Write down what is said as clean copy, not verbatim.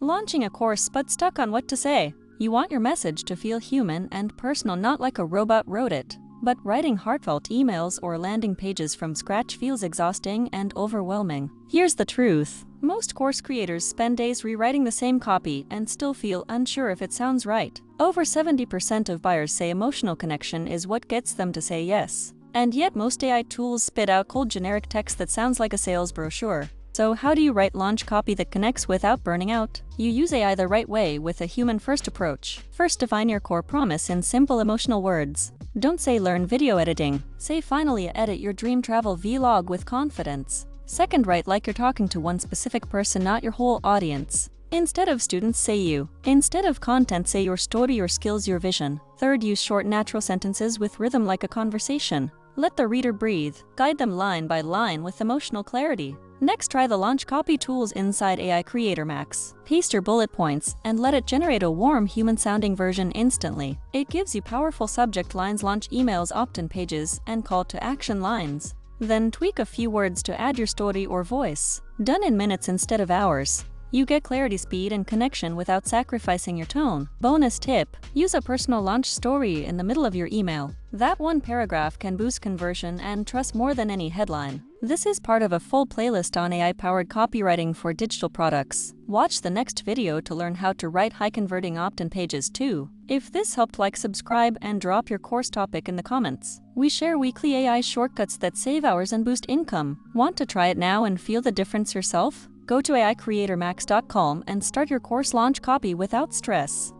Launching a course but stuck on what to say. You want your message to feel human and personal, not like a robot wrote it. But writing heartfelt emails or landing pages from scratch feels exhausting and overwhelming. Here's the truth. Most course creators spend days rewriting the same copy and still feel unsure if it sounds right. Over 70% of buyers say emotional connection is what gets them to say yes. And yet most AI tools spit out cold generic text that sounds like a sales brochure. So how do you write launch copy that connects without burning out? You use AI the right way with a human-first approach. First, define your core promise in simple emotional words. Don't say learn video editing. Say finally edit your dream travel vlog with confidence. Second, write like you're talking to one specific person, not your whole audience. Instead of students, say you. Instead of content, say your story, your skills, your vision. Third, use short, natural sentences with rhythm like a conversation. Let the reader breathe. Guide them line by line with emotional clarity. Next, try the launch copy tools inside AI Creator Max. Paste your bullet points and let it generate a warm, human-sounding version instantly. It gives you powerful subject lines, launch emails, opt-in pages, and call to action lines. Then tweak a few words to add your story or voice. Done in minutes instead of hours. You get clarity, speed, and connection without sacrificing your tone. Bonus tip: use a personal launch story in the middle of your email. That one paragraph can boost conversion and trust more than any headline. This is part of a full playlist on AI-powered copywriting for digital products. Watch the next video to learn how to write high-converting opt-in pages too. If this helped, like, subscribe, and drop your course topic in the comments. We share weekly AI shortcuts that save hours and boost income. Want to try it now and feel the difference yourself? Go to AICreatorMax.com and start your course launch copy without stress.